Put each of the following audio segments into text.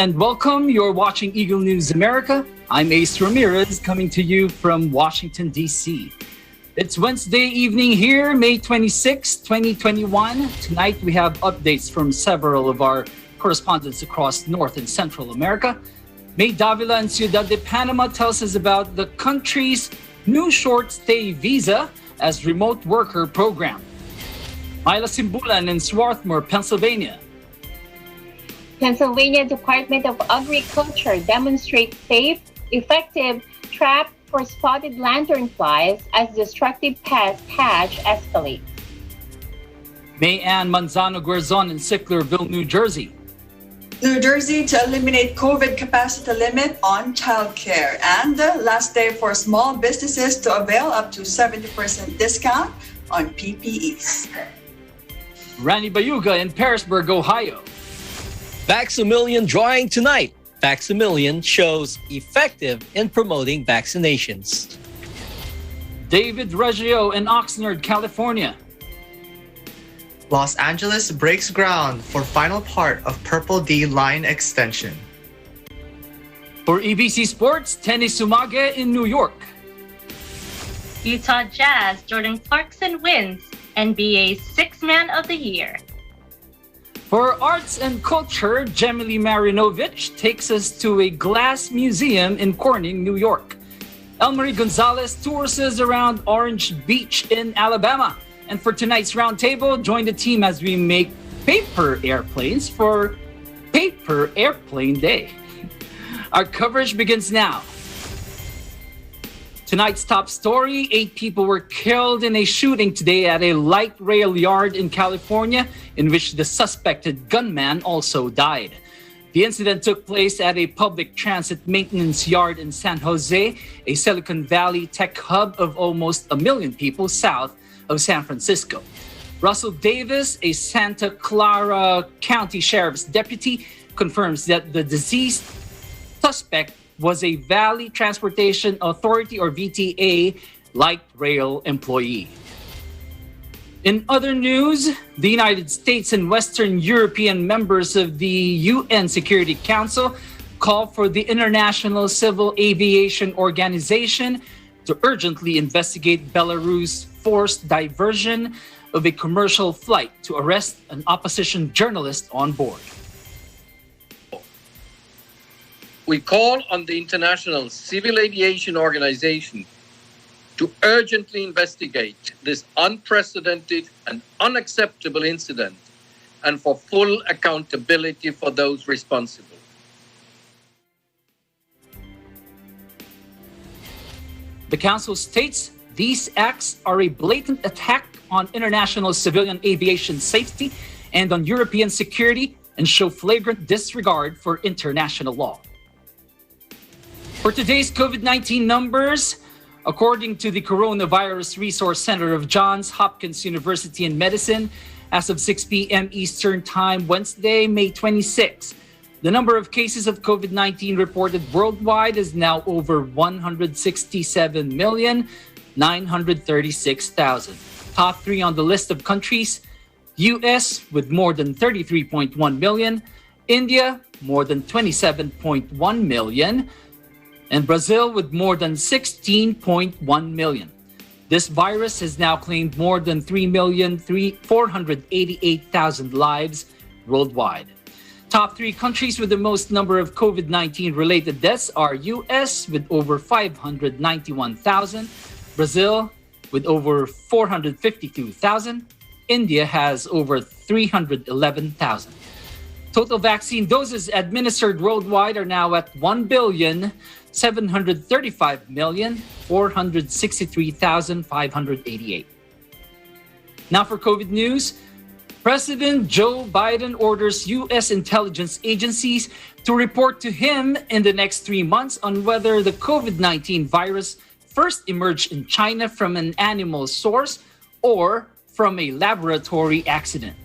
and welcome. You're watching Eagle News America. I'm Ace Ramirez coming to you from Washington, D.C. It's Wednesday evening here, May 26, 2021. Tonight we have updates from several of our correspondents across North and Central America. May Davila in Ciudad de Panama tells us about the country's new short-stay visa as remote worker program. Myla Simbulan in Swarthmore, Pennsylvania. Pennsylvania Department of Agriculture demonstrates safe, effective trap for spotted lanternflies as destructive pest patch escalates. May Ann Manzano Guerzon in Sicklerville, New Jersey. New Jersey to eliminate COVID capacity limit on childcare. And last day for small businesses to avail up to 70% discount on PPEs. Rani Bayuga in Parisburg, Ohio. Vax-a-Million drawing tonight. Vax-a-Million shows effective in promoting vaccinations. David Reggio in Oxnard, California. Los Angeles breaks ground for final part of Purple D line extension. For EBC Sports, Tennis Sumage in New York. Utah Jazz Jordan Clarkson wins NBA Sixth Man of the Year. For arts and culture, Gemily Marinovich takes us to a glass museum in Corning, New York. Elmarie Gonzalez tours us around Orange Beach in Alabama. And for tonight's roundtable, join the team as we make paper airplanes for Paper Airplane Day. Our coverage begins now. Tonight's top story, 8 people were killed in a shooting today at a light rail yard in California, in which the suspected gunman also died. The incident took place at a public transit maintenance yard in San Jose, a Silicon Valley tech hub of almost 1 million people south of San Francisco. Russell Davis, a Santa Clara County Sheriff's deputy, confirms that the deceased suspect was a Valley Transportation Authority or VTA light rail employee. In other news, the United States and Western European members of the UN Security Council call for the International Civil Aviation Organization to urgently investigate Belarus' forced diversion of a commercial flight to arrest an opposition journalist on board. We call on the International Civil Aviation Organization to urgently investigate this unprecedented and unacceptable incident and for full accountability for those responsible. The Council states these acts are a blatant attack on international civilian aviation safety and on European security and show flagrant disregard for international law. For today's COVID-19 numbers, according to the Coronavirus Resource Center of Johns Hopkins University in Medicine, as of 6 p.m. Eastern Time, Wednesday, May 26, the number of cases of COVID-19 reported worldwide is now over 167,936,000. Top 3 on the list of countries: US with more than 33.1 million, India more than 27.1 million, and Brazil with more than 16.1 million. This virus has now claimed more than 3,488,000 lives worldwide. Top 3 countries with the most number of COVID-19 related deaths are US with over 591,000, Brazil with over 452,000, India has over 311,000. Total vaccine doses administered worldwide are now at 1,735,463,588. Now for COVID news. President Joe Biden orders U.S. intelligence agencies to report to him in the next 3 months on whether the COVID-19 virus first emerged in China from an animal source or from a laboratory accident.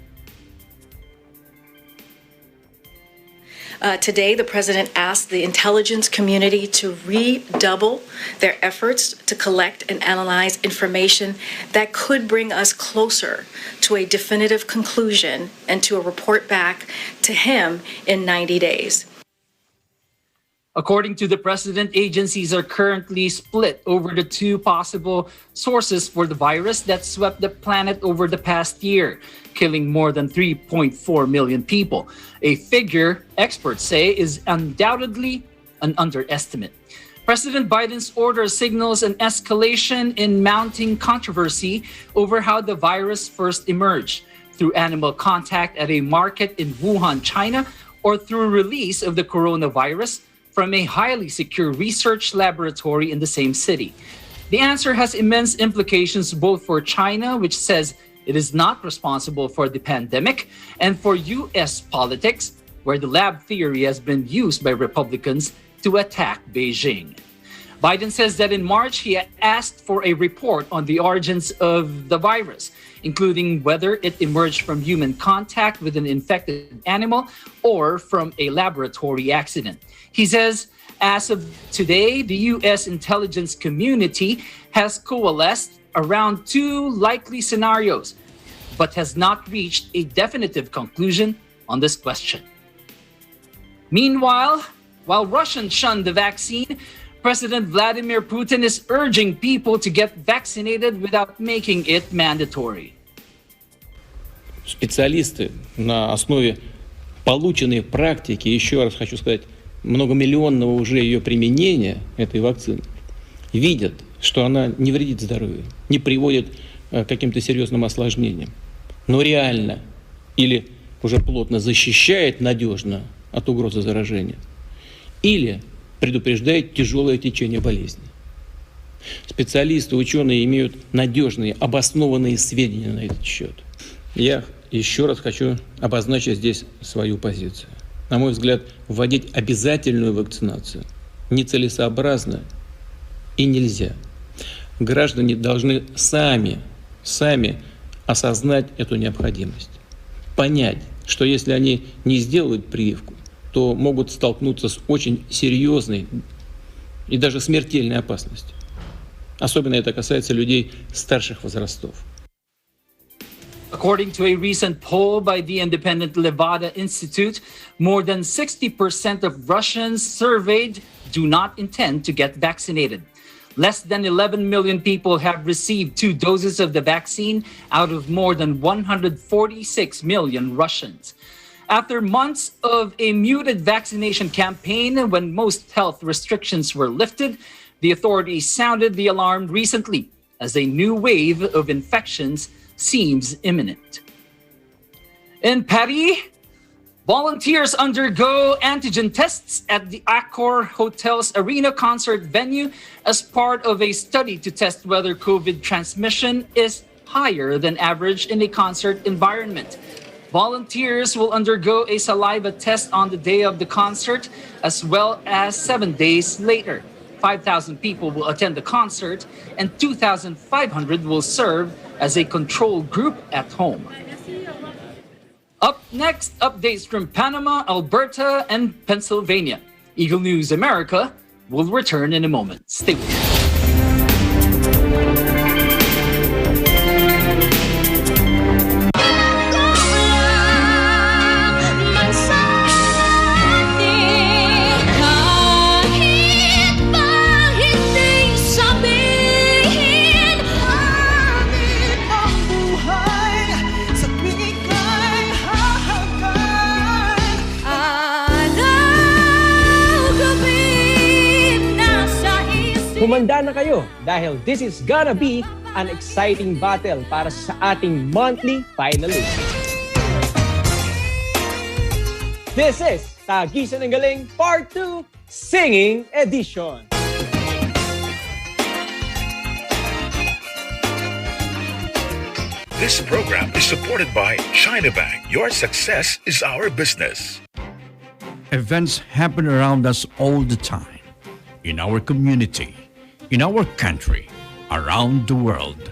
Today, the president asked the intelligence community to redouble their efforts to collect and analyze information that could bring us closer to a definitive conclusion and to a report back to him in 90 days. According to the president, agencies are currently split over the two possible sources for the virus that swept the planet over the past year, killing more than 3.4 million people. A figure experts say is undoubtedly an underestimate. President Biden's order signals an escalation in mounting controversy over how the virus first emerged, through animal contact at a market in Wuhan, China, or through release of the coronavirus from a highly secure research laboratory in the same city. The answer has immense implications both for China, which says it is not responsible for the pandemic, and for US politics, where the lab theory has been used by Republicans to attack Beijing. Biden says that in March, he asked for a report on the origins of the virus, including whether it emerged from human contact with an infected animal or from a laboratory accident. He says, as of today, the U.S. intelligence community has coalesced around two likely scenarios, but has not reached a definitive conclusion on this question. Meanwhile, while Russians shun the vaccine, President Vladimir Putin is urging people to get vaccinated without making it mandatory. Специалисты на основе полученной практики, еще раз хочу сказать, многомиллионного уже ее применения, этой вакцины, видят, что она не вредит здоровью, не приводит к каким-то серьезным осложнениям, но реально или уже плотно защищает надежно от угрозы заражения, или предупреждает тяжелое течение болезни. Специалисты, ученые имеют надежные, обоснованные сведения на этот счет. Я еще раз хочу обозначить здесь свою позицию. На мой взгляд, вводить обязательную вакцинацию нецелесообразно и нельзя. Граждане должны сами осознать эту необходимость. Понять, что если они не сделают прививку, то могут столкнуться с очень серьезной и даже смертельной опасностью. Особенно это касается людей старших возрастов. According to a recent poll by the independent Levada Institute, more than 60% of Russians surveyed do not intend to get vaccinated. Less than 11 million people have received 2 doses of the vaccine out of more than 146 million Russians. After months of a muted vaccination campaign when most health restrictions were lifted, the authorities sounded the alarm recently as a new wave of infections seems imminent. In Paris, volunteers undergo antigen tests at the Accor Hotel's arena concert venue as part of a study to test whether COVID transmission is higher than average in a concert environment. Volunteers will undergo a saliva test on the day of the concert, as well as 7 days later. 5,000 people will attend the concert, and 2,500 will serve as a control group at home. Up next, updates from Panama, Alberta, and Pennsylvania. Eagle News America will return in a moment. Stay with us. Humanda na kayo dahil this is gonna be an exciting battle para sa ating monthly finalist. This is Tagisan ng Galing Part 2 Singing Edition. This program is supported by China Bank. Your success is our business. Events happen around us all the time, in our community, in our country, around the world.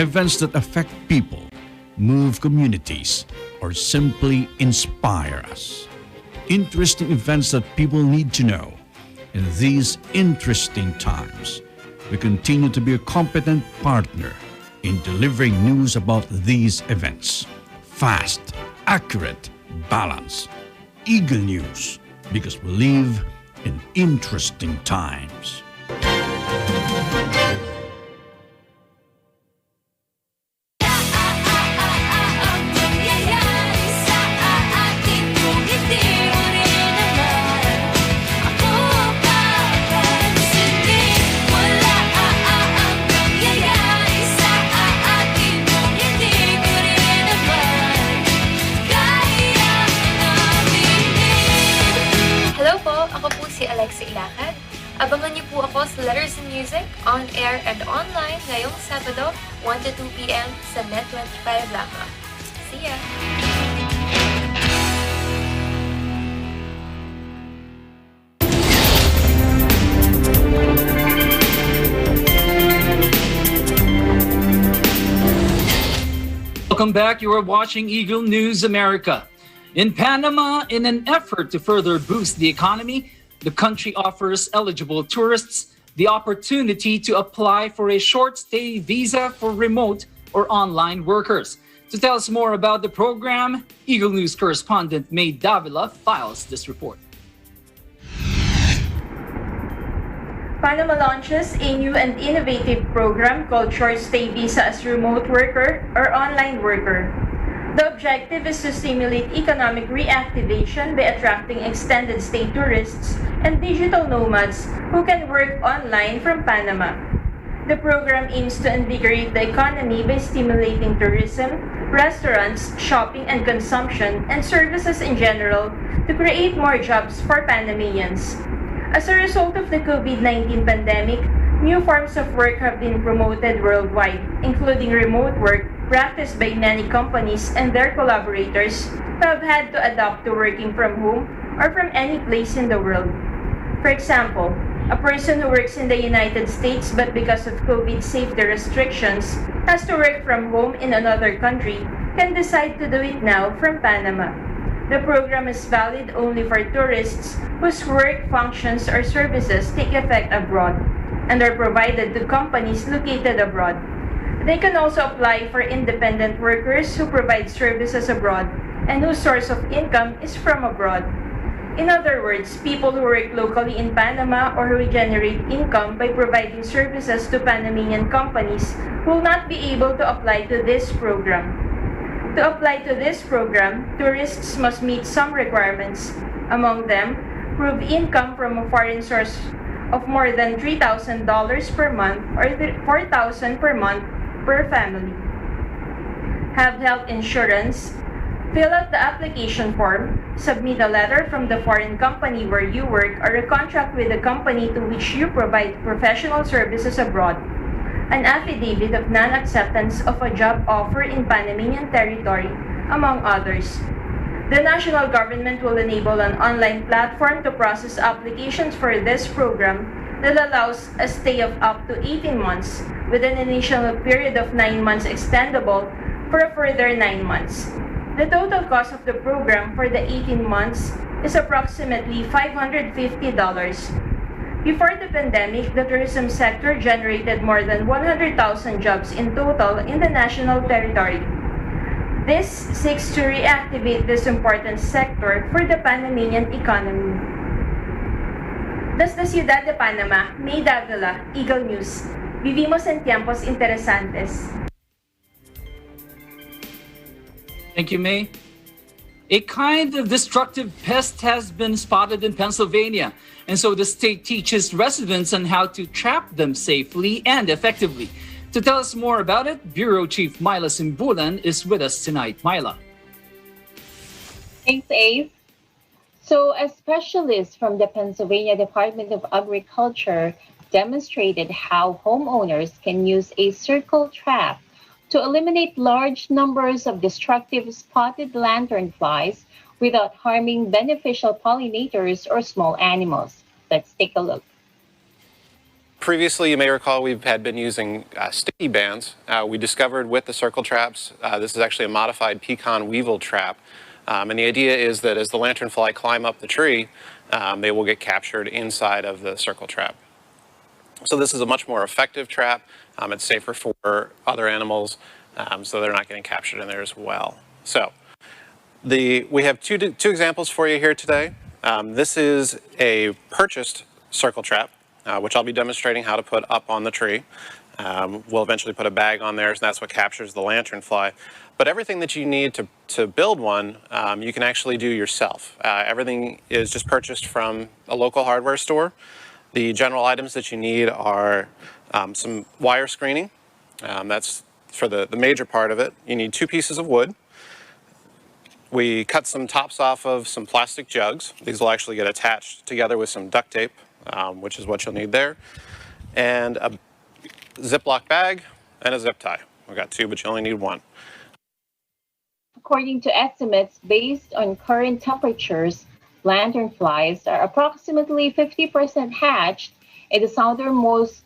Events that affect people, move communities, or simply inspire us. Interesting events that people need to know. In these interesting times, we continue to be a competent partner in delivering news about these events. Fast, accurate, balanced. Eagle News, because we live in interesting times. Abangan niyo po ako sa Letters and Music, on air and online ngayong Sabado, 1 to 2 p.m. sa Net25 lamang. See ya! Welcome back. You are watching Eagle News America. In Panama, in an effort to further boost the economy, the country offers eligible tourists the opportunity to apply for a short-stay visa for remote or online workers. To tell us more about the program, Eagle News correspondent May Davila files this report. Panama launches a new and innovative program called Short-Stay Visa as Remote Worker or Online Worker. The objective is to stimulate economic reactivation by attracting extended stay tourists and digital nomads who can work online from Panama. The program aims to invigorate the economy by stimulating tourism, restaurants, shopping and consumption, and services in general to create more jobs for Panamanians. As a result of the COVID-19 pandemic, new forms of work have been promoted worldwide, including remote work practiced by many companies and their collaborators who have had to adapt to working from home or from any place in the world. For example, a person who works in the United States but because of COVID safety restrictions has to work from home in another country can decide to do it now from Panama. The program is valid only for tourists whose work, functions, or services take effect abroad and are provided to companies located abroad. They can also apply for independent workers who provide services abroad and whose source of income is from abroad. In other words, people who work locally in Panama or who generate income by providing services to Panamanian companies will not be able to apply to this program. To apply to this program, tourists must meet some requirements. Among them, prove income from a foreign source of more than $3,000 per month or $4,000 per month per family. Have health insurance, fill out the application form, submit a letter from the foreign company where you work or a contract with the company to which you provide professional services abroad, an affidavit of non-acceptance of a job offer in Panamanian territory, among others. The national government will enable an online platform to process applications for this program that allows a stay of up to 18 months with an initial period of 9 months extendable for a further 9 months. The total cost of the program for the 18 months is approximately $550. Before the pandemic, the tourism sector generated more than 100,000 jobs in total in the national territory. This seeks to reactivate this important sector for the Panamanian economy. Desde Ciudad de Panama, May Davila, Eagle News. Vivimos en tiempos interesantes. Thank you, May. A kind of destructive pest has been spotted in Pennsylvania, and so the state teaches residents on how to trap them safely and effectively. To tell us more about it, Bureau Chief Myla Simbulan is with us tonight. Myla. Thanks, Ace. So, a specialist from the Pennsylvania Department of Agriculture demonstrated how homeowners can use a circle trap to eliminate large numbers of destructive spotted lanternflies without harming beneficial pollinators or small animals. Let's take a look. Previously, you may recall we've been using sticky bands. We discovered with the circle traps, this is actually a modified pecan weevil trap. And the idea is that as the lanternfly climb up the tree, they will get captured inside of the circle trap. So this is a much more effective trap. It's safer for other animals, so they're not getting captured in there as well. So we have two examples for you here today. This is a purchased circle trap, which I'll be demonstrating how to put up on the tree. We'll eventually put a bag on there, and that's what captures the lanternfly. But everything that you need to build one, you can actually do yourself. Everything is just purchased from a local hardware store. The general items that you need are some wire screening. That's for the major part of it. You need 2 pieces of wood. We cut some tops off of some plastic jugs. These will actually get attached together with some duct tape, which is what you'll need there. And a Ziploc bag and a zip tie. We've got 2, but you only need 1. According to estimates based on current temperatures, lanternflies are approximately 50% hatched in the southernmost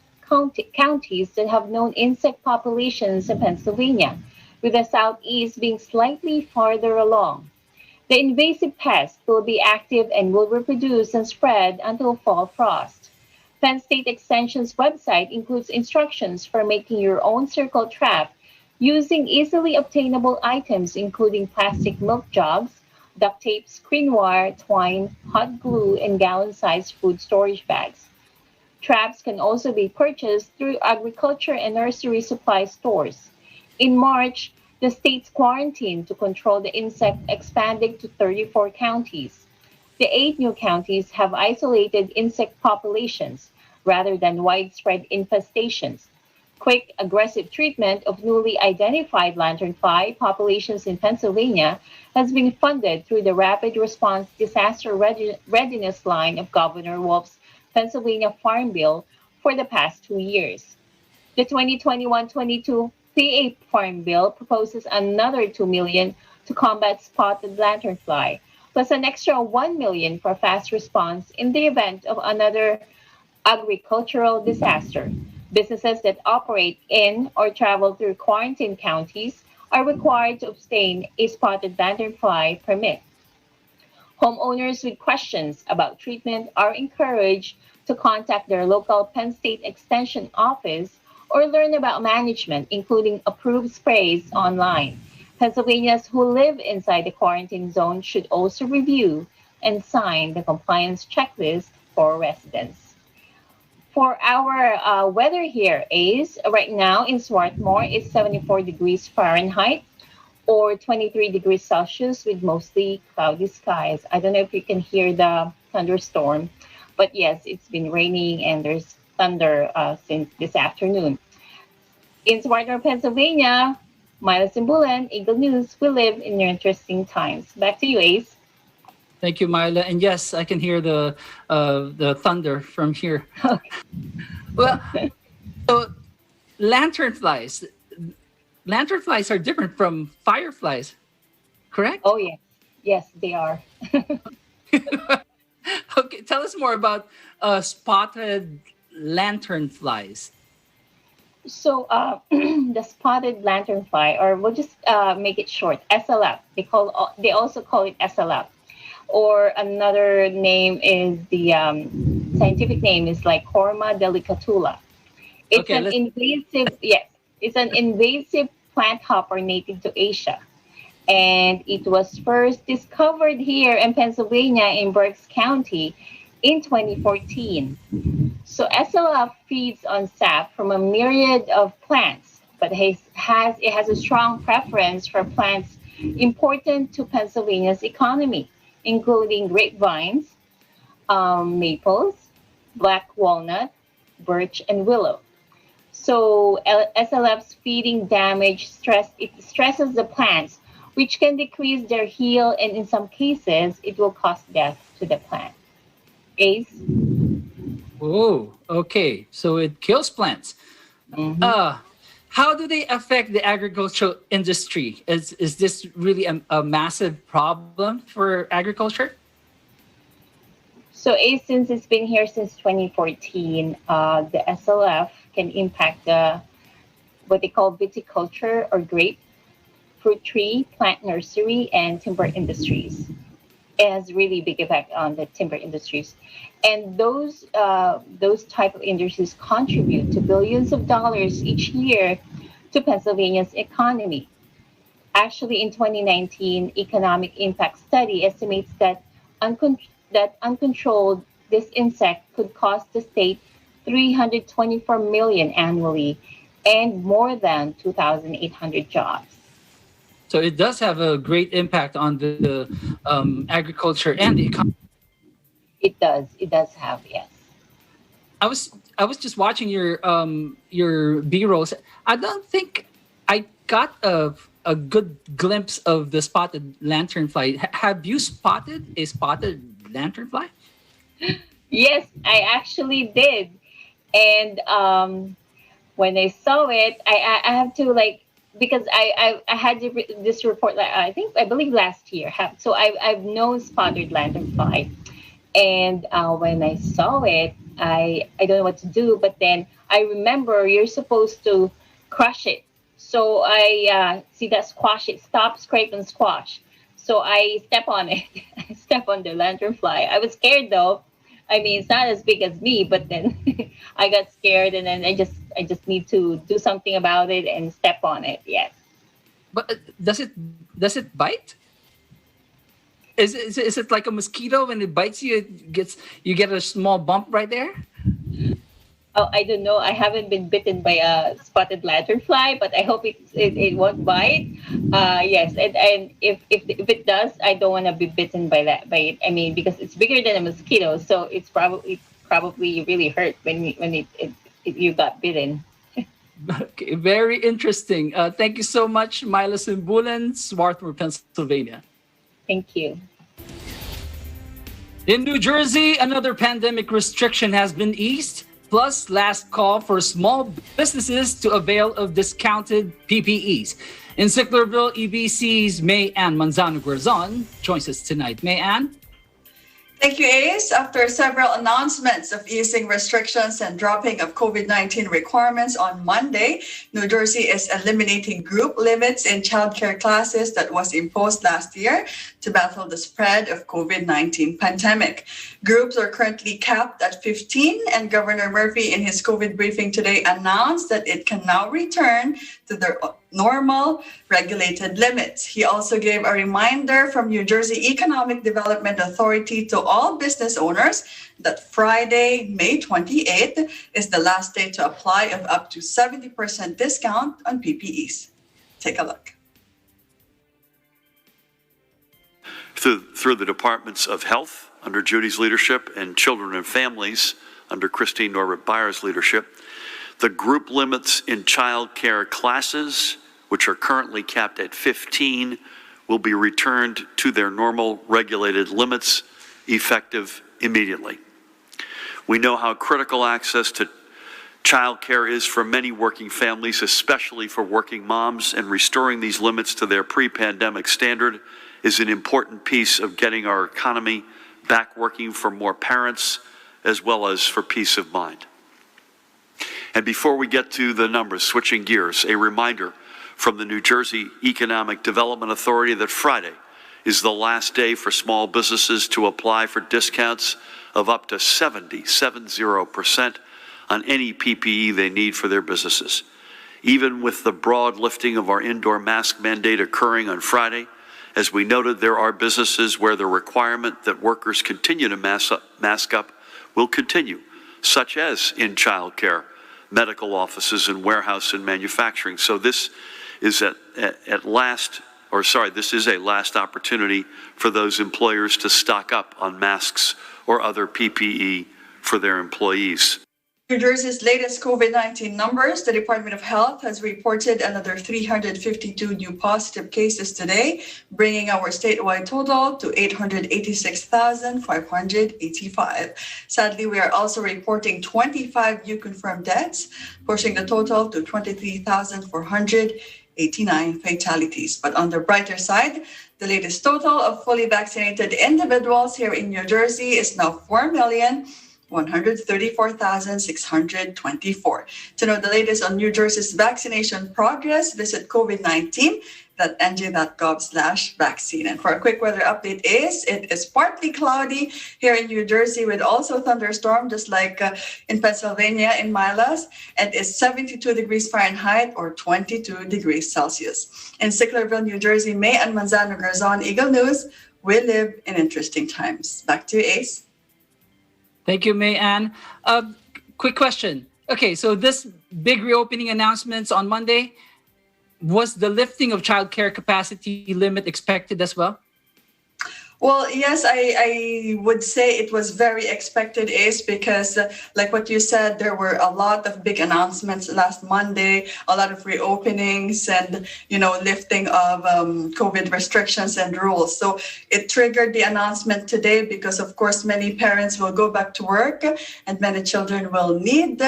counties that have known insect populations in Pennsylvania, with the southeast being slightly farther along. The invasive pest will be active and will reproduce and spread until fall frost. Penn State Extension's website includes instructions for making your own circle trap using easily obtainable items including plastic milk jugs, duct tape, screen wire, twine, hot glue, and gallon-sized food storage bags. Traps can also be purchased through agriculture and nursery supply stores. In March, the state's quarantine to control the insect expanded to 34 counties. The 8 new counties have isolated insect populations rather than widespread infestations. Quick, aggressive treatment of newly identified lanternfly populations in Pennsylvania has been funded through the Rapid Response Disaster Readiness line of Governor Wolf's Pennsylvania Farm Bill for the past 2 years. The 2021-22 PA Farm Bill proposes another $2 million to combat spotted lanternfly, plus an extra $1 million for fast response in the event of another agricultural disaster. Businesses that operate in or travel through quarantine counties are required to obtain a spotted lanternfly permit. Homeowners with questions about treatment are encouraged to contact their local Penn State Extension office or learn about management, including approved sprays, online. Pennsylvanians who live inside the quarantine zone should also review and sign the compliance checklist for residents. For our weather here, Ace, right now in Swarthmore, it's 74 degrees Fahrenheit or 23 degrees Celsius with mostly cloudy skies. I don't know if you can hear the thunderstorm, but yes, it's been raining and there's thunder since this afternoon. In Swarthmore, Pennsylvania, Miles Simbulan, Eagle News, we live in interesting times. Back to you, Ace. Thank you, Myla. And yes, I can hear the thunder from here. Well, so lanternflies are different from fireflies, correct? Oh, yes. Yes, they are. Okay, tell us more about spotted lanternflies. So the spotted lanternfly, or we'll just make it short, SLF. They also call it SLF. Or another name is the scientific name is like Corma delicatula. It's it's an invasive plant hopper native to Asia. And it was first discovered here in Pennsylvania in Berks County in 2014. So SLF feeds on sap from a myriad of plants, but it has a strong preference for plants important to Pennsylvania's economy, including grapevines, maples, black walnut, birch, and willow. So SLF's feeding stresses the plants, which can decrease their yield, and in some cases, it will cause death to the plant. Ace? Oh, okay. So it kills plants. Mm-hmm. How do they affect the agricultural industry? Is this really a massive problem for agriculture? So Ace, since it's been here since 2014, the SLF can impact what they call viticulture or grape, fruit tree, plant nursery, and timber industries. It has really big effect on the timber industries. And those type of industries contribute to billions of dollars each year to Pennsylvania's economy. Actually, in 2019, Economic Impact Study estimates that that uncontrolled this insect could cost the state 324 million annually and more than 2,800 jobs. So it does have a great impact on the agriculture and the economy. It does. It does have, yes. I was just watching your B-rolls. I don't think I got a good glimpse of the spotted lanternfly. Have you spotted a spotted lanternfly? Yes, I actually did. And when I saw it, I have to like, because I had this report, like, I believe last year. So I've known spotted lanternfly. And when I saw it, I don't know what to do. But then I remember you're supposed to crush it. So I see that squash it, stop, scrape, and squash. So I step on it. I step on the lanternfly. I was scared though. I mean, it's not as big as me, but then I got scared, and then I just need to do something about it and step on it. Yes. But does it bite? Is it like a mosquito when it bites you? You get a small bump right there. Oh, I don't know. I haven't been bitten by a spotted lanternfly, but I hope it won't bite. Yes, and if it does, I don't want to be bitten by it. I mean, because it's bigger than a mosquito, so it's probably really hurt when you got bitten. Okay, very interesting. Thank you so much, Myla Simbulan, Swarthmore, Pennsylvania. Thank you. In New Jersey, another pandemic restriction has been eased. Plus, last call for small businesses to avail of discounted PPEs. In Sicklerville, EBC's May Ann Manzano-Guerzon joins us tonight. May Ann? Thank you, Ace. After several announcements of easing restrictions and dropping of COVID-19 requirements on Monday, New Jersey is eliminating group limits in childcare classes that was imposed last year to battle the spread of COVID-19 pandemic. Groups are currently capped at 15, and Governor Murphy in his COVID briefing today announced that it can now return to their normal regulated limits. He also gave a reminder from New Jersey Economic Development Authority to all business owners that Friday, May 28th is the last day to apply of up to 70% discount on PPEs. Take a look. Through the Departments of Health under Judy's leadership and Children and Families under Christine Norbert Byer's leadership, the group limits in child care classes, which are currently capped at 15, will be returned to their normal regulated limits effective immediately. We know how critical access to child care is for many working families, especially for working moms, and restoring these limits to their pre-pandemic standard is an important piece of getting our economy back working for more parents as well as for peace of mind. And before we get to the numbers, switching gears, a reminder from the New Jersey Economic Development Authority that Friday is the last day for small businesses to apply for discounts of up to 70% on any PPE they need for their businesses. Even with the broad lifting of our indoor mask mandate occurring on Friday, as we noted, there are businesses where the requirement that workers continue to mask up will continue, such as in childcare, medical offices, and warehouse and manufacturing. So this is this is a last opportunity for those employers to stock up on masks or other PPE for their employees. New Jersey's latest COVID-19 numbers, the Department of Health has reported another 352 new positive cases today, bringing our statewide total to 886,585. Sadly, we are also reporting 25 new confirmed deaths, pushing the total to 23,489 fatalities. But on the brighter side, the latest total of fully vaccinated individuals here in New Jersey is now 4,134,624. To know the latest on New Jersey's vaccination progress, visit covid19.nj.gov/vaccine. And for a quick weather update, it is partly cloudy here in New Jersey with also thunderstorm, just like in Pennsylvania in Milas, and it's 72 degrees Fahrenheit or 22 degrees Celsius. In Sicklerville, New Jersey, May and Manzano-Guerzon, Eagle News, We live in interesting times. Back to you, Ace. Thank you, May Ann. Quick question. Okay, so this big reopening announcements on Monday, was the lifting of childcare capacity limit expected as well? Well, yes, I would say it was very expected, Ace, because like what you said, there were a lot of big announcements last Monday, a lot of reopenings and, lifting of COVID restrictions and rules. So it triggered the announcement today because, of course, many parents will go back to work and many children will need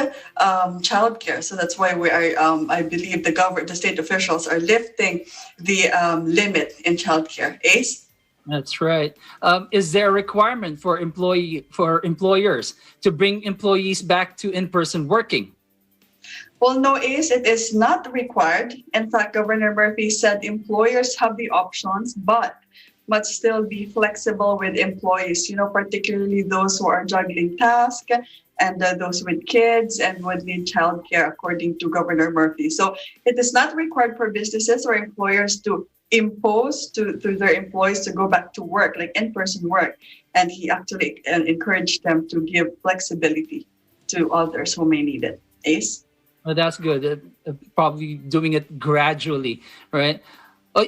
childcare. So that's why we are, I believe the state officials are lifting the limit in childcare. Ace? That's right. Is there a requirement for employers to bring employees back to in-person working? Well, no, Ace, it is not required. In fact, Governor Murphy said employers have the options, but must still be flexible with employees, particularly those who are juggling tasks and those with kids and would need childcare, according to Governor Murphy. So it is not required for businesses or employers to impose to their employees to go back to work, like in-person work. And he actually encouraged them to give flexibility to others who may need it. Ace? Well, that's good. Probably doing it gradually, right?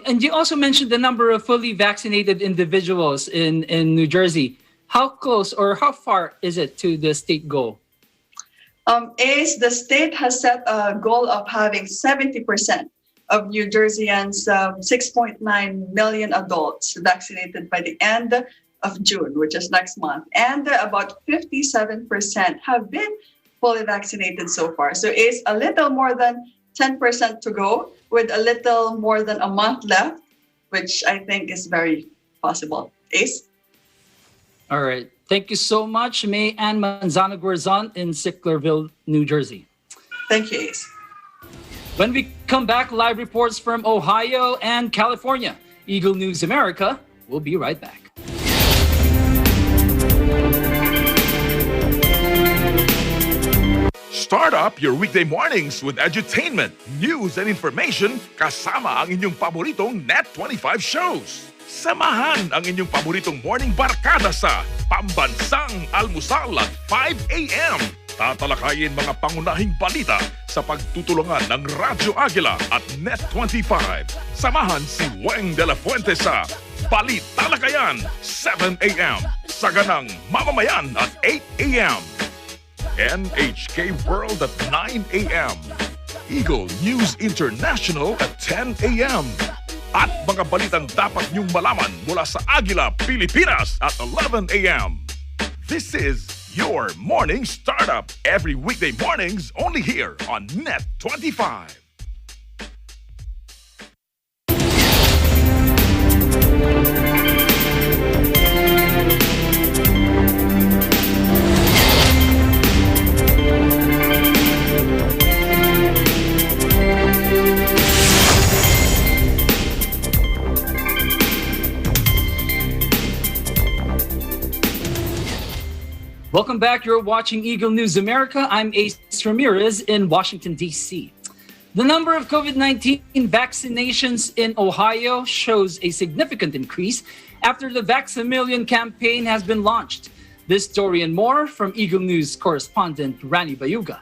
And you also mentioned the number of fully vaccinated individuals in New Jersey. How close or how far is it to the state goal? Ace, the state has set a goal of having 70% of New Jerseyans, 6.9 million adults vaccinated by the end of June, which is next month. And about 57% have been fully vaccinated so far. So it's a little more than 10% to go with a little more than a month left, which I think is very possible. Ace? All right. Thank you so much, May Ann Manzano-Gorzon in Sicklerville, New Jersey. Thank you, Ace. When we come back, live reports from Ohio and California. Eagle News America will be right back. Start up your weekday mornings with edutainment, news, and information kasama ang inyong paboritong Net25 shows. Samahan ang inyong paboritong morning barkada sa Pambansang Almusal at 5 a.m. Tatalakayin mga pangunahing balita sa pagtutulungan ng Radyo Agila at Net25. Samahan si Weng de la Fuente sa Balitalakayan, 7 a.m. Saganang Mamamayan at 8 a.m. NHK World at 9 a.m. Eagle News International at 10 a.m. At mga balitang dapat niyong malaman mula sa Agila, Pilipinas at 11 a.m. This is your morning startup every weekday mornings only here on Net25. Welcome back. You're watching Eagle News America. I'm Ace Ramirez in Washington, D.C. The number of COVID-19 vaccinations in Ohio shows a significant increase after the Vax-a-Million campaign has been launched. This story and more from Eagle News correspondent Rani Bayuga.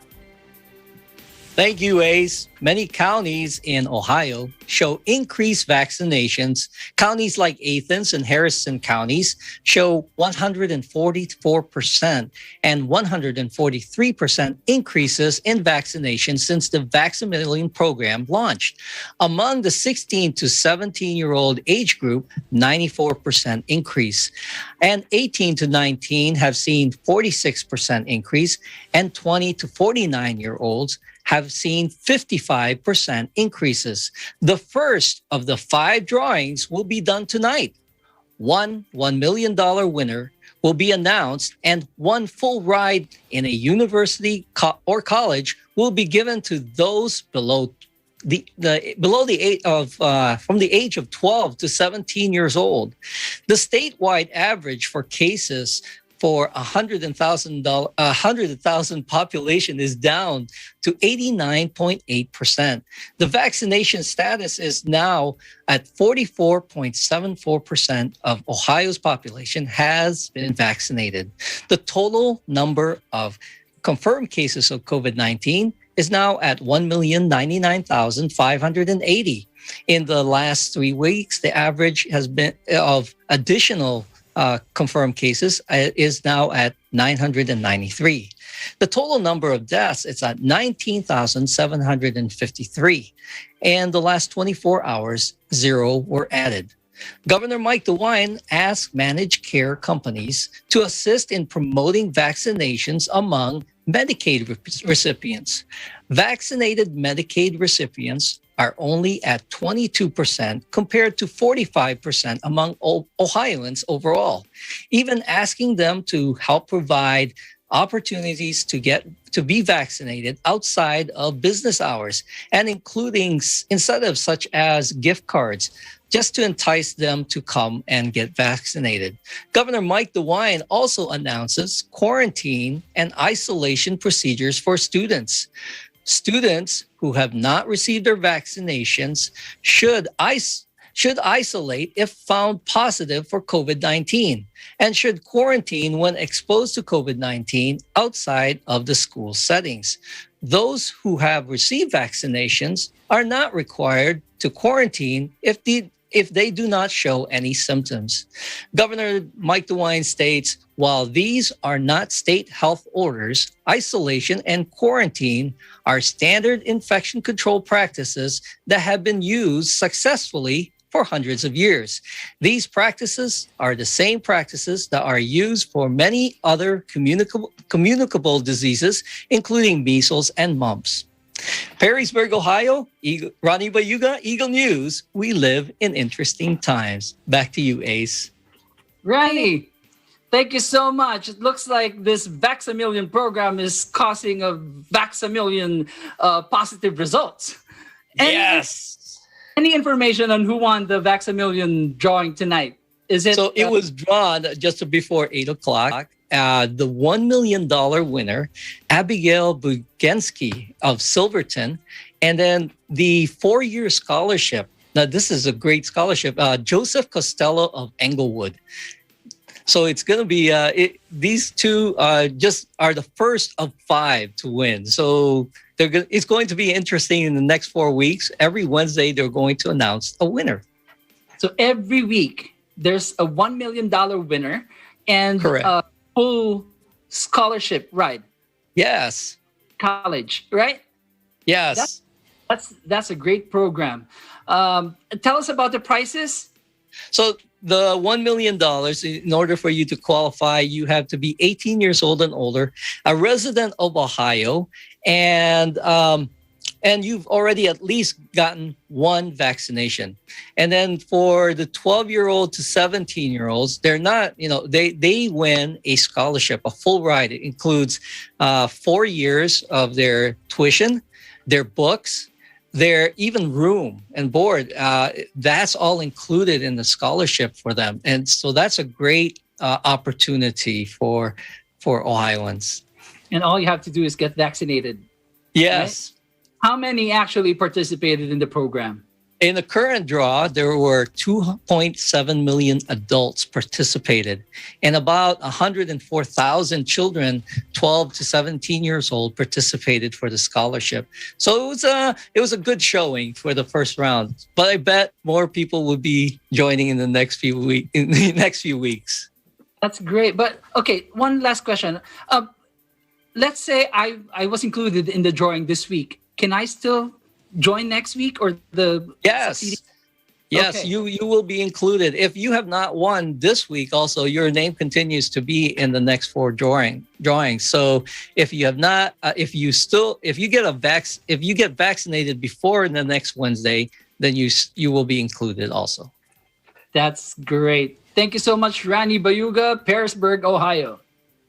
Thank you, Ace. Many counties in Ohio show increased vaccinations. Counties like Athens and Harrison counties show 144% and 143% increases in vaccinations since the Vax-a-Million program launched. Among the 16 to 17-year-old age group, 94% increase. And 18 to 19 have seen 46% increase, and 20 to 49-year-olds have seen 55% increases. The first of the 5 drawings will be done tonight. One $1 million winner will be announced, and one full ride in a university or college will be given to those below the age of from the age of 12 to 17 years old. The statewide average for cases for 100,000 population is down to 89.8%. The vaccination status is now at 44.74% of Ohio's population has been vaccinated. The total number of confirmed cases of COVID-19 is now at 1,099,580. In the last 3 weeks, the average has been of additional confirmed cases is now at 993. The total number of deaths is at 19,753. And the last 24 hours, 0 were added. Governor Mike DeWine asked managed care companies to assist in promoting vaccinations among Medicaid recipients. Vaccinated Medicaid recipients are only at 22% compared to 45% among Ohioans overall. Even asking them to help provide opportunities to be vaccinated outside of business hours and including incentives such as gift cards just to entice them to come and get vaccinated. Governor Mike DeWine also announces quarantine and isolation procedures for students. Students who have not received their vaccinations should isolate if found positive for COVID-19 and should quarantine when exposed to COVID-19 outside of the school settings. Those who have received vaccinations are not required to quarantine if they do not show any symptoms. Governor Mike DeWine states, while these are not state health orders, isolation and quarantine are standard infection control practices that have been used successfully for hundreds of years. These practices are the same practices that are used for many other communicable diseases, including measles and mumps. Perrysburg, Ohio, Ronnie Bayuga, Eagle News. We live in interesting times. Back to you, Ace. Ronnie, thank you so much. It looks like this Vax-a-Million program is causing a Vax-a-Million positive results. Any information on who won the Vax-a-Million drawing tonight? It was drawn just before 8 o'clock. The $1 million winner, Abigail Bugensky of Silverton, and then the 4-year scholarship. Now, this is a great scholarship. Joseph Costello of Englewood. So it's going to be, these two just are the first of 5 to win. So it's going to be interesting in the next 4 weeks. Every Wednesday, they're going to announce a winner. So every week, there's a $1 million winner and correct. Full scholarship, right? Yes. College, right? Yes. That's a great program. Tell us about the prices. So the $1 million, in order for you to qualify, you have to be 18 years old and older, a resident of Ohio, and you've already at least gotten 1 vaccination. And then for the 12-year-old to 17-year-olds, they're not, they win a scholarship, a full ride. It includes 4 years of their tuition, their books, their even room and board. That's all included in the scholarship for them. And so that's a great opportunity for Ohioans. And all you have to do is get vaccinated. Yes. Right? How many actually participated in the program? In the current draw, there were 2.7 million adults participated, and about 104,000 children, 12 to 17 years old, participated for the scholarship. So it was a good showing for the first round. But I bet more people will be joining in the next few weeks. That's great. But okay, one last question. Let's say I was included in the drawing this week. Can I still join next week or the Yes, okay. You will be included. If you have not won this week, also your name continues to be in the next 4 drawings. So if you have not, if you get vaccinated before the next Wednesday, then you will be included also. That's great. Thank you so much, Rani Bayuga, Perrysburg, Ohio.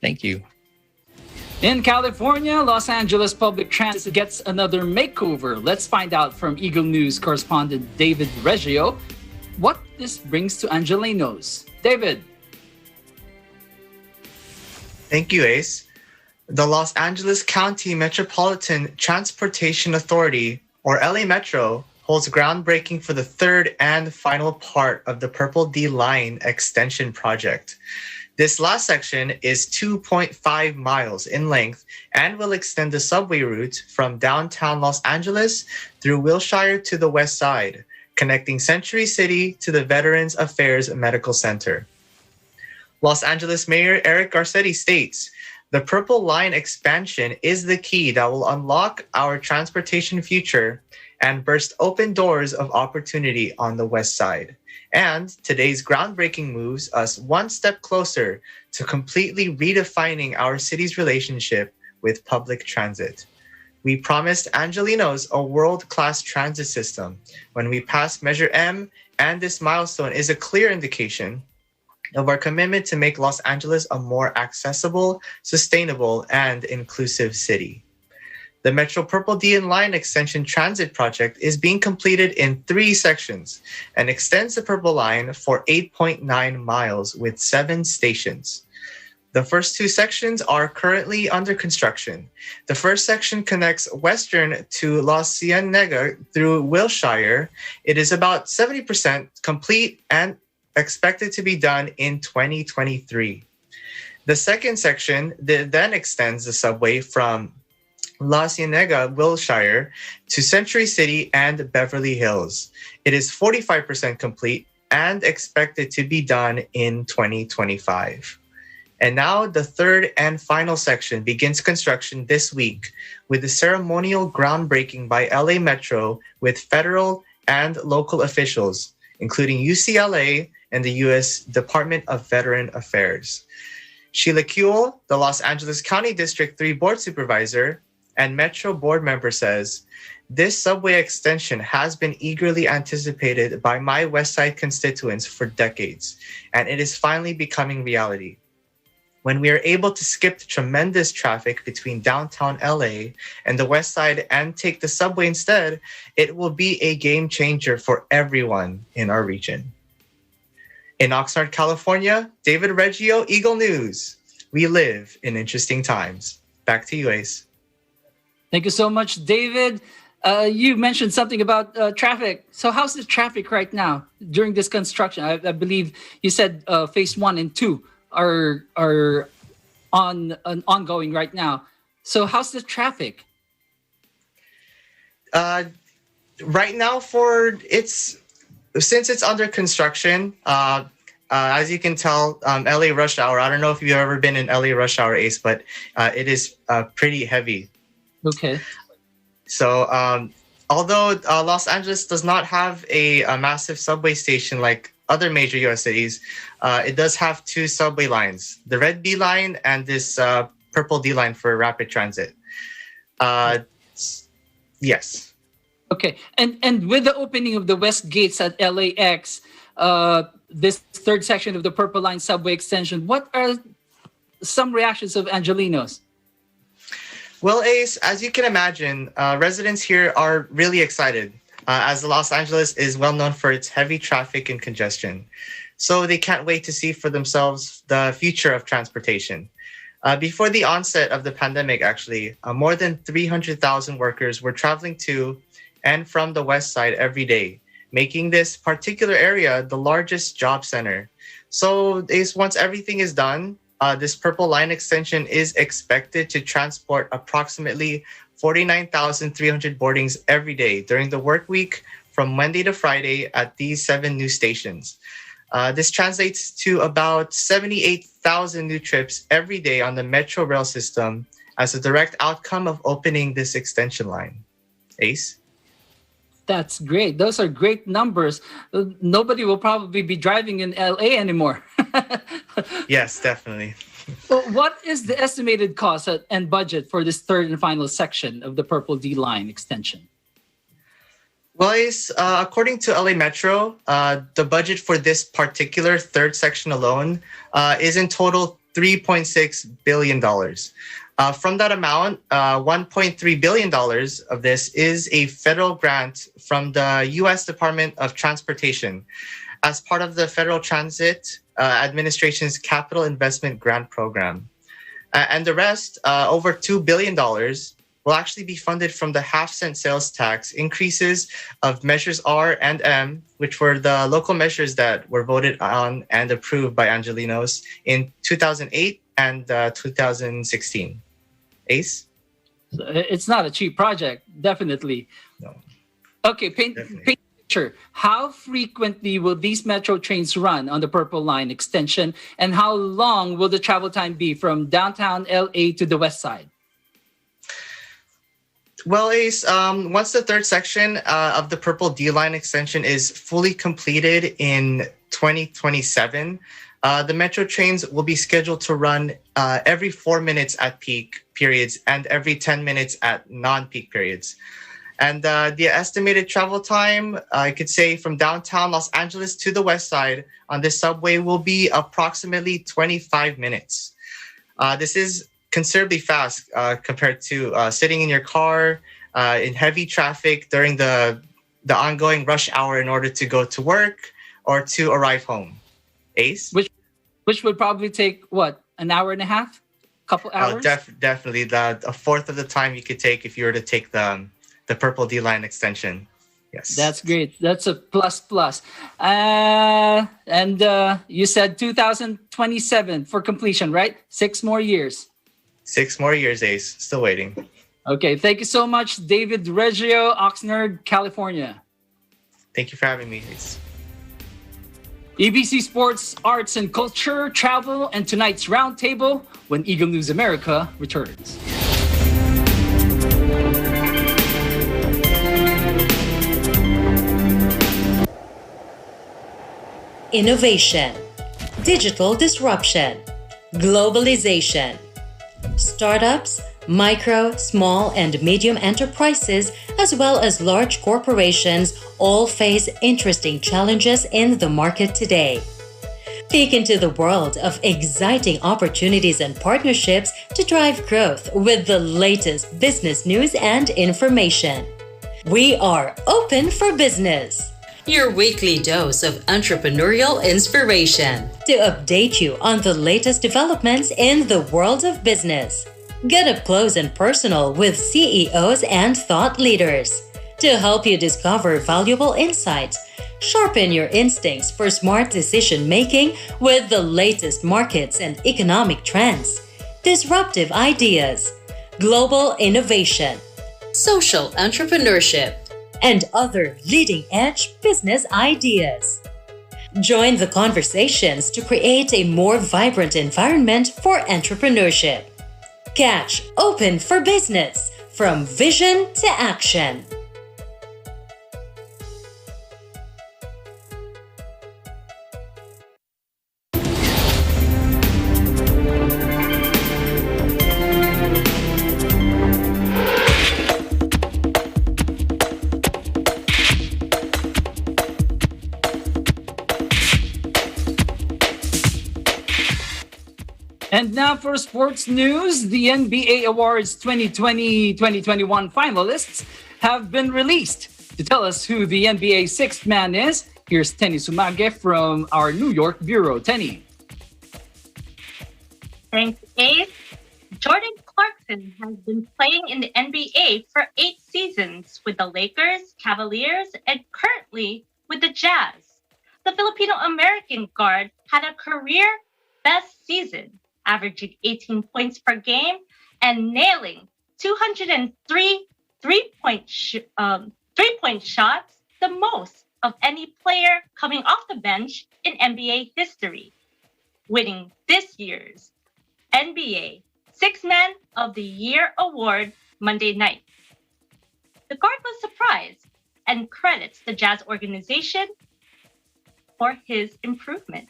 Thank you. In California, Los Angeles Public Transit gets another makeover. Let's find out from Eagle News correspondent David Reggio what this brings to Angelenos. David. Thank you, Ace. The Los Angeles County Metropolitan Transportation Authority, or LA Metro, holds groundbreaking for the third and final part of the Purple D Line extension project. This last section is 2.5 miles in length and will extend the subway route from downtown Los Angeles through Wilshire to the west side, connecting Century City to the Veterans Affairs Medical Center. Los Angeles Mayor Eric Garcetti states, "The Purple Line expansion is the key that will unlock our transportation future and burst open doors of opportunity on the west side. And today's groundbreaking moves us one step closer to completely redefining our city's relationship with public transit. We promised Angelinos a world-class transit system when we passed Measure M, and this milestone is a clear indication of our commitment to make Los Angeles a more accessible, sustainable, and inclusive city." The Metro Purple D Line Extension Transit Project is being completed in 3 sections and extends the Purple Line for 8.9 miles with 7 stations. The first 2 sections are currently under construction. The first section connects Western to La Cienega through Wilshire. It is about 70% complete and expected to be done in 2023. The second section then extends the subway from La Cienega, Wilshire, to Century City and Beverly Hills. It is 45% complete and expected to be done in 2025. And now the third and final section begins construction this week with the ceremonial groundbreaking by LA Metro with federal and local officials, including UCLA and the U.S. Department of Veteran Affairs. Sheila Kuehl, the Los Angeles County District 3 Board Supervisor and Metro Board member, says, "This subway extension has been eagerly anticipated by my West Side constituents for decades, and it is finally becoming reality. When we are able to skip the tremendous traffic between downtown LA and the West Side and take the subway instead, it will be a game changer for everyone in our region." In Oxnard, California, David Reggio, Eagle News. We live in interesting times. Back to you, Ace. Thank you so much, David. You mentioned something about traffic. So how's the traffic right now during this construction? I believe you said phase 1 and 2 are ongoing right now. So how's the traffic? Right now, since it's under construction, as you can tell, LA rush hour. I don't know if you've ever been in LA rush hour, Ace, but it is pretty heavy. Okay. So although Los Angeles does not have a massive subway station like other major U.S. cities, it does have 2 subway lines, the Red B line and this Purple D line for rapid transit. Yes. Okay. And with the opening of the west gates at LAX, this third section of the Purple Line subway extension, what are some reactions of Angelinos? Well, Ace, as you can imagine, residents here are really excited, as Los Angeles is well known for its heavy traffic and congestion. So they can't wait to see for themselves the future of transportation. Before the onset of the pandemic, actually, more than 300,000 workers were traveling to and from the West Side every day, making this particular area the largest job center. So once everything is done, this Purple Line extension is expected to transport approximately 49,300 boardings every day during the work week from Monday to Friday at these 7 new stations. This translates to about 78,000 new trips every day on the Metro rail system as a direct outcome of opening this extension line. Ace? That's great. Those are great numbers. Nobody will probably be driving in LA anymore. Yes, definitely. So what is the estimated cost and budget for this third and final section of the Purple D Line extension? Well, according to LA Metro, the budget for this particular third section alone is in total $3.6 billion. From that amount, $1.3 billion of this is a federal grant from the U.S. Department of Transportation as part of the Federal Transit Administration's Capital Investment Grant Program. And the rest, over $2 billion, will actually be funded from the half-cent sales tax increases of Measures R and M, which were the local measures that were voted on and approved by Angelinos in 2008 and 2016. Ace? It's not a cheap project, definitely. No. Okay, paint a picture. How frequently will these metro trains run on the Purple Line extension, and how long will the travel time be from downtown LA to the west side? Well, Ace, once the third section of the Purple D Line extension is fully completed in 2027, the metro trains will be scheduled to run every 4 minutes at peak periods and every 10 minutes at non-peak periods. And the estimated travel time, I could say from downtown Los Angeles to the west side on this subway will be approximately 25 minutes. This is considerably fast compared to sitting in your car in heavy traffic during the ongoing rush hour in order to go to work or to arrive home. Ace? Which would probably take, what, an hour and a half? Couple hours? Definitely. A fourth of the time you could take if you were to take the Purple D Line extension. Yes. That's great. That's a plus. And you said 2027 for completion, right? 6 more years. 6 more years, Ace. Still waiting. Okay. Thank you so much, David Reggio, Oxnard, California. Thank you for having me, Ace. EBC Sports, Arts and Culture, Travel, and tonight's Roundtable when Eagle News America returns. Innovation, digital disruption, globalization. Startups, micro, small, and medium enterprises, as well as large corporations, all face interesting challenges in the market today. Peek into the world of exciting opportunities and partnerships to drive growth with the latest business news and information. We are open for business. Your weekly dose of entrepreneurial inspiration to update you on the latest developments in the world of business. Get up close and personal with CEOs and thought leaders to help you discover valuable insights, sharpen your instincts for smart decision making with the latest markets and economic trends, disruptive ideas, global innovation, social entrepreneurship, and other leading-edge business ideas. Join the conversations to create a more vibrant environment for entrepreneurship. Catch Open for Business, from vision to action. And now for sports news, the NBA Awards 2020-2021 finalists have been released. To tell us who the NBA sixth man is, here's Tenny Sumage from our New York bureau. Tenny. Thanks, Ace. Jordan Clarkson has been playing in the NBA for 8 seasons with the Lakers, Cavaliers, and currently with the Jazz. The Filipino-American guard had a career best season, averaging 18 points per game and nailing 203 three-point shots, the most of any player coming off the bench in NBA history, winning this year's NBA Sixth Man of the Year award Monday night. The guard was surprised and credits the Jazz organization for his improvement.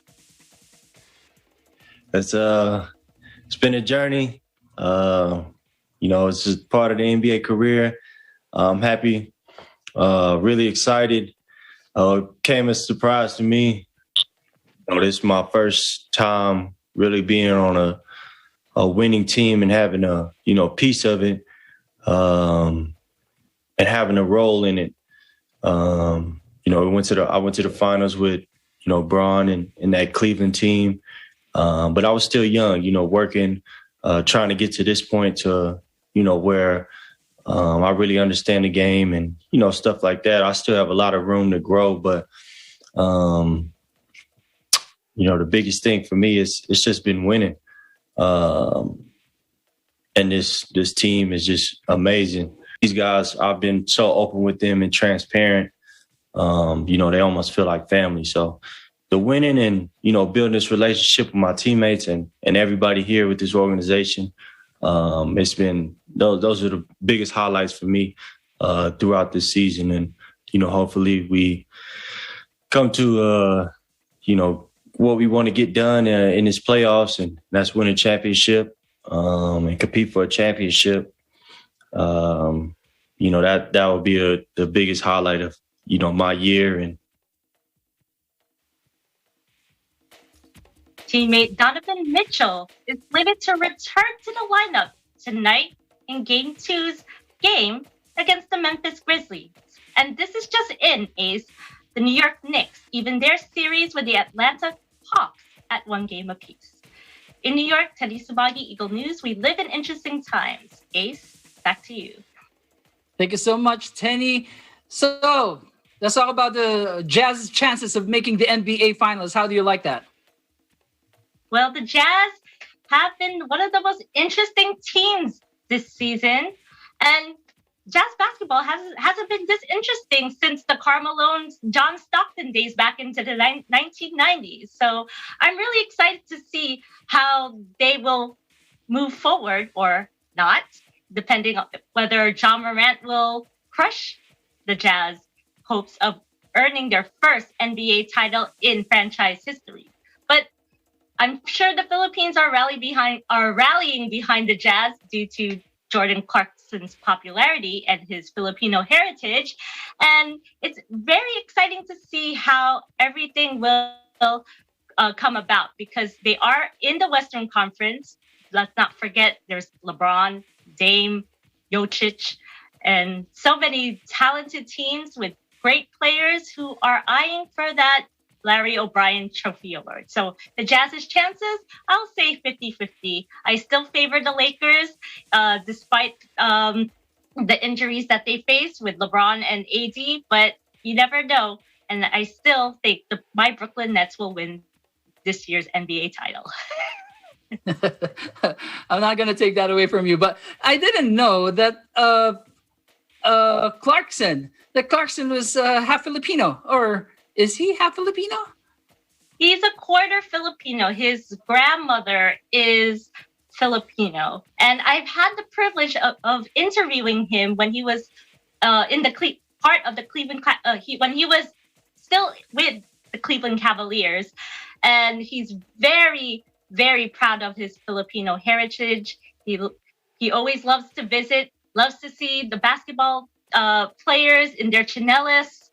It's been a journey. It's just part of the NBA career. I'm happy, really excited. Came as a surprise to me. This is my first time really being on a winning team and having a piece of it, and having a role in it. I went to the finals with Bron and that Cleveland team. But I was still young, working trying to get to this point to, where I really understand the game and, stuff like that. I still have a lot of room to grow, but, the biggest thing for me is it's just been winning. And this team is just amazing. These guys, I've been so open with them and transparent. They almost feel like family. So the winning and, building this relationship with my teammates and everybody here with this organization, it's been, those are the biggest highlights for me throughout this season. And, hopefully we come to, what we want to get done in this playoffs, and that's win a championship and compete for a championship. That would be the biggest highlight of, my year. And teammate Donovan Mitchell is slated to return to the lineup tonight in Game 2's game against the Memphis Grizzlies. And this is just in, Ace. The New York Knicks even their series with the Atlanta Hawks at 1 game apiece. In New York, Teddy Subagi, Eagle News, we live in interesting times. Ace, back to you. Thank you so much, Tenny. So let's talk about the Jazz's chances of making the NBA Finals. How do you like that? Well, the Jazz have been one of the most interesting teams this season. And Jazz basketball hasn't been this interesting since the Karl Malone, John Stockton days back into the 1990s. So I'm really excited to see how they will move forward or not, depending on whether Ja Morant will crush the Jazz hopes of earning their first NBA title in franchise history. But I'm sure the Philippines are rallying behind the Jazz due to Jordan Clarkson's popularity and his Filipino heritage. And it's very exciting to see how everything will come about, because they are in the Western Conference. Let's not forget there's LeBron, Dame, Jokic, and so many talented teams with great players who are eyeing for that Larry O'Brien Trophy Award. So the Jazz's chances, I'll say 50-50. I still favor the Lakers, despite the injuries that they face with LeBron and AD, but you never know. And I still think my Brooklyn Nets will win this year's NBA title. I'm not going to take that away from you, but I didn't know that Clarkson was half Filipino, or is he half Filipino? He's a quarter Filipino. His grandmother is Filipino. And I've had the privilege of interviewing him when he was in the part of the Cleveland, when he was still with the Cleveland Cavaliers. And he's very, very proud of his Filipino heritage. He always loves to visit, loves to see the basketball players in their chinelas,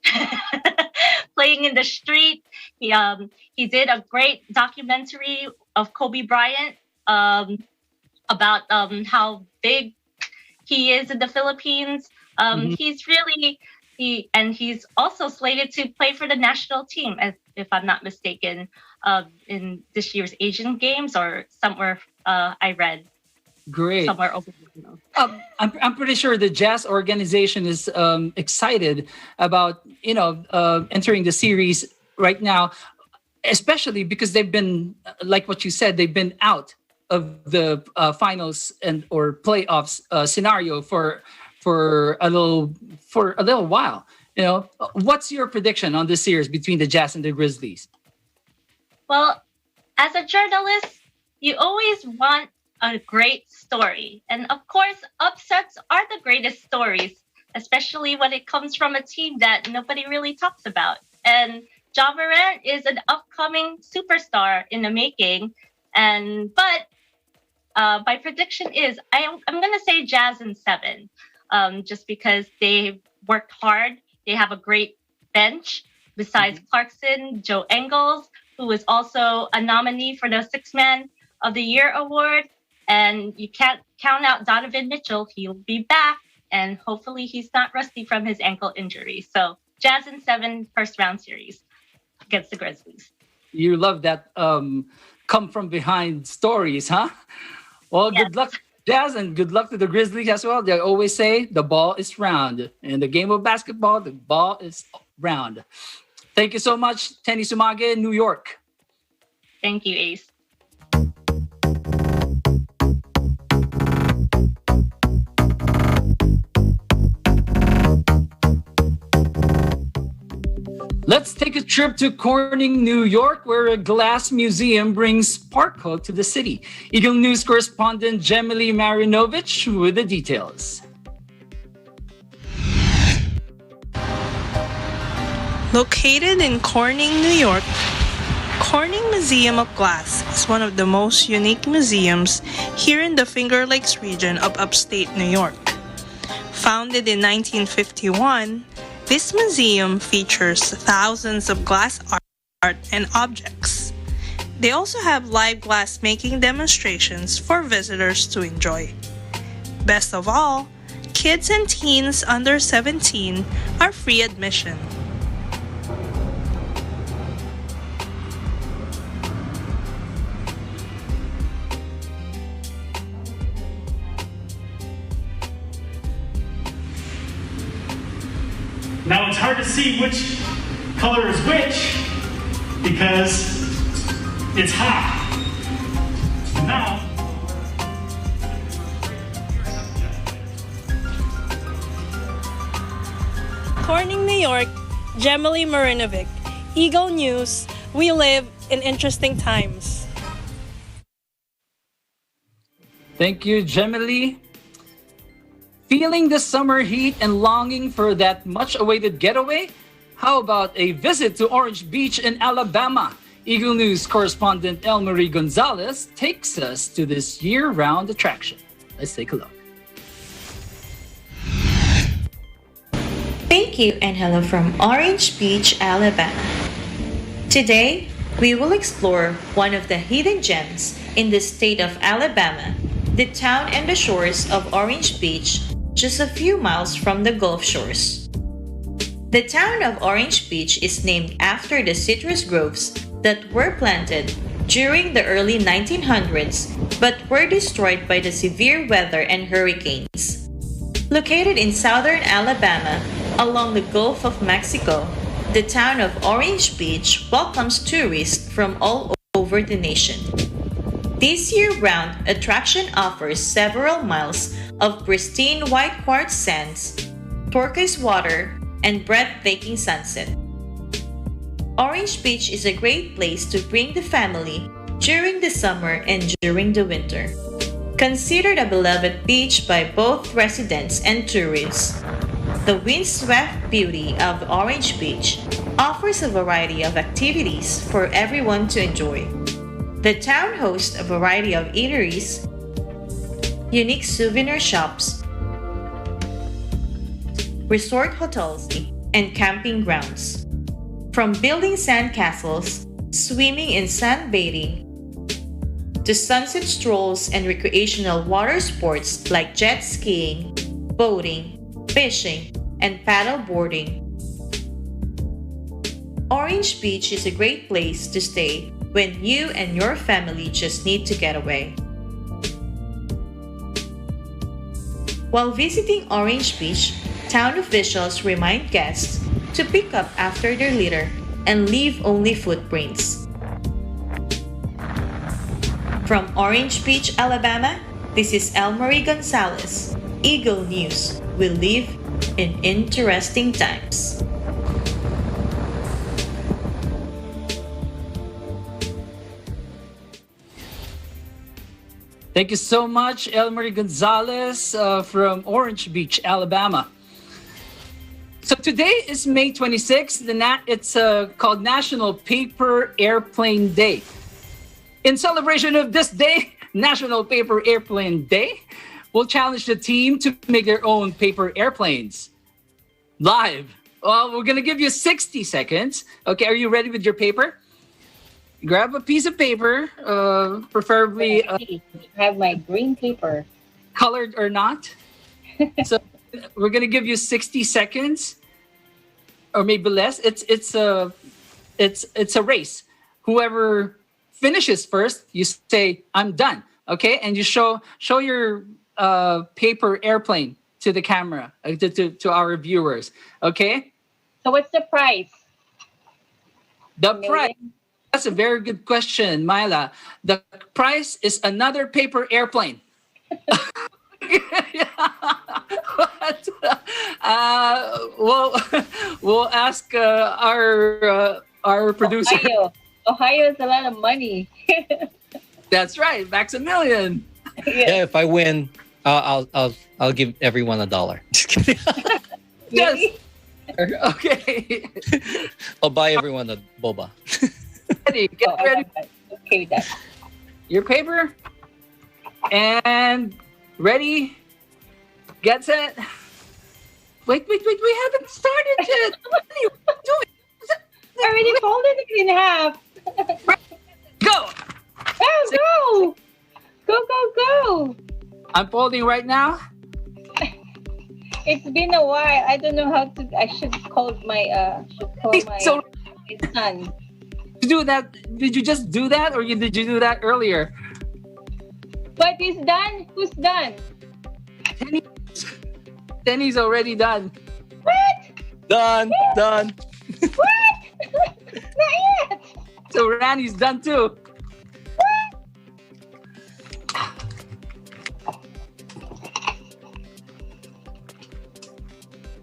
playing in the street. He did a great documentary of Kobe Bryant about how big he is in the Philippines. He's also slated to play for the national team, if I'm not mistaken, in this year's Asian Games or somewhere I read. Great. Somewhere over. I'm pretty sure the Jazz organization is excited about entering the series right now, especially because they've been, like what you said, they've been out of the finals or playoffs scenario for a little while. What's your prediction on this series between the Jazz and the Grizzlies? Well, as a journalist, you always want a great story. And of course, upsets are the greatest stories, especially when it comes from a team that nobody really talks about. And Ja Morant is an upcoming superstar in the making. But my prediction is I'm going to say Jazz in 7, just because they worked hard. They have a great bench besides Clarkson, Joe Engels, who is also a nominee for the Sixth Man of the Year award. And you can't count out Donovan Mitchell. He'll be back, and hopefully he's not rusty from his ankle injury. So Jazz in 7, first round series against the Grizzlies. You love that come from behind stories, huh? Well, good luck, Jazz, and good luck to the Grizzlies as well. They always say the ball is round. In the game of basketball, the ball is round. Thank you so much, Tenny Sumage, New York. Thank you, Ace. Let's take a trip to Corning, New York, where a glass museum brings sparkle to the city. Eagle News correspondent Gemily Marinovich with the details. Located in Corning, New York, Corning Museum of Glass is one of the most unique museums here in the Finger Lakes region of upstate New York. Founded in 1951, this museum features thousands of glass art and objects. They also have live glass making demonstrations for visitors to enjoy. Best of all, kids and teens under 17 are free admission. Now it's hard to see which color is which because it's hot. Now, Corning, New York, Gemily Marinovic, Eagle News, we live in interesting times. Thank you, Gemily. Feeling the summer heat and longing for that much-awaited getaway? How about a visit to Orange Beach in Alabama? Eagle News correspondent Elmarie Gonzalez takes us to this year-round attraction. Let's take a look. Thank you and hello from Orange Beach, Alabama. Today, we will explore one of the hidden gems in the state of Alabama, the town and the shores of Orange Beach, just a few miles from the Gulf Shores. The town of Orange Beach is named after the citrus groves that were planted during the early 1900s but were destroyed by the severe weather and hurricanes. Located in southern Alabama, along the Gulf of Mexico, the town of Orange Beach welcomes tourists from all over the nation. This year-round attraction offers several miles of pristine white quartz sands, turquoise water, and breathtaking sunset. Orange Beach is a great place to bring the family during the summer and during the winter. Considered a beloved beach by both residents and tourists, the windswept beauty of Orange Beach offers a variety of activities for everyone to enjoy. The town hosts a variety of eateries, unique souvenir shops, resort hotels, and camping grounds. From building sand castles, swimming and sunbathing, to sunset strolls and recreational water sports like jet skiing, boating, fishing, and paddle boarding. Orange Beach is a great place to stay when you and your family just need to get away. While visiting Orange Beach, town officials remind guests to pick up after their litter and leave only footprints. From Orange Beach, Alabama, this is Elmarie Gonzalez, Eagle News. We live in interesting times. Thank you so much, Elmarie Gonzalez from Orange Beach, Alabama. So today is May 26th. It's called National Paper Airplane Day. In celebration of this day, National Paper Airplane Day, we'll challenge the team to make their own paper airplanes. Live. Well, we're going to give you 60 seconds. Okay, are you ready with your paper? Grab a piece of paper, preferably I have my green paper. Colored or not. So we're gonna give you 60 seconds, or maybe less. It's a race. Whoever finishes first, you say I'm done. Okay, and you show your paper airplane to the camera, to our viewers. Okay. So what's the price? The price. That's a very good question, Myla. The price is another paper airplane. But, we'll ask our producer. Ohio is a lot of money. That's right, Vax-a-Million. Yeah, if I win, I'll give everyone $1. Just kidding. Yes. Okay. I'll buy everyone a boba. Get ready. Okay with that. Your paper. And ready. Get set. Wait. We haven't started yet. What are you doing? I already folded it in half. Go. Go. I'm folding right now. It's been a while. I don't know how to. I should call my son. To do that, did you just do that, or did you do that earlier? But it's done. Who's done? Tenny's already done. What? Done. What? Not yet. So Randy's done too.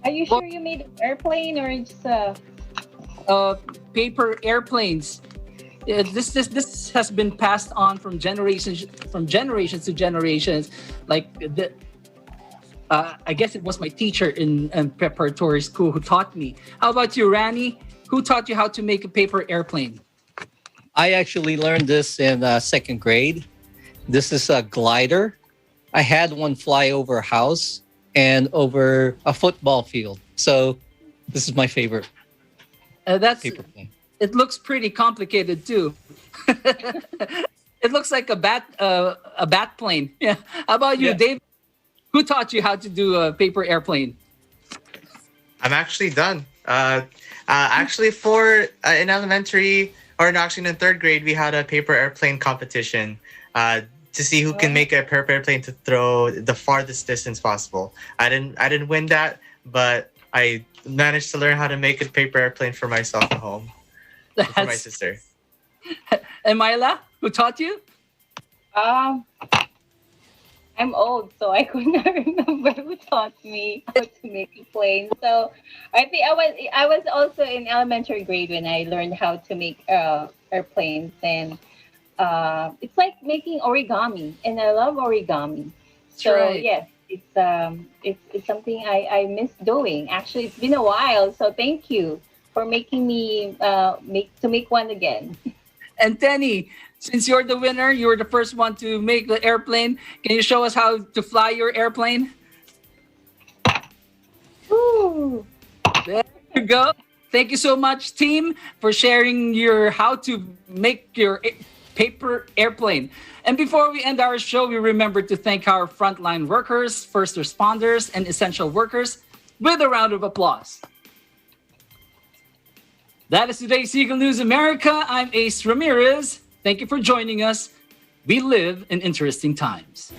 Are you sure you made an airplane or just paper airplanes? This has been passed on from generations to generations. Like I guess it was my teacher in preparatory school who taught me. How about you, Rani? Who taught you how to make a paper airplane? I actually learned this in second grade. This is a glider. I had one fly over a house and over a football field. So this is my favorite paper plane. It looks pretty complicated too. It looks like a bat plane. Yeah. How about you, Dave? Who taught you how to do a paper airplane? I'm actually done. Actually, in elementary, or no, actually in third grade, we had a paper airplane competition to see who can make a paper airplane to throw the farthest distance possible. I didn't win that, but I managed to learn how to make a paper airplane for myself at home. For my sister. And Myla, who taught you? I'm old, so I could not remember who taught me how to make a plane. So I think I was also in elementary grade when I learned how to make airplanes, and it's like making origami, and I love origami. So right. Yes, it's something I miss doing. Actually, it's been a while, so thank you for making me make one again. And Tenny, since you're the winner, you were the first one to make the airplane. Can you show us how to fly your airplane? Ooh. There you go. Thank you so much, team, for sharing your how to make your paper airplane. And before we end our show, we remember to thank our frontline workers, first responders, and essential workers with a round of applause. That is today's Eagle News America. I'm Ace Ramirez. Thank you for joining us. We live in interesting times.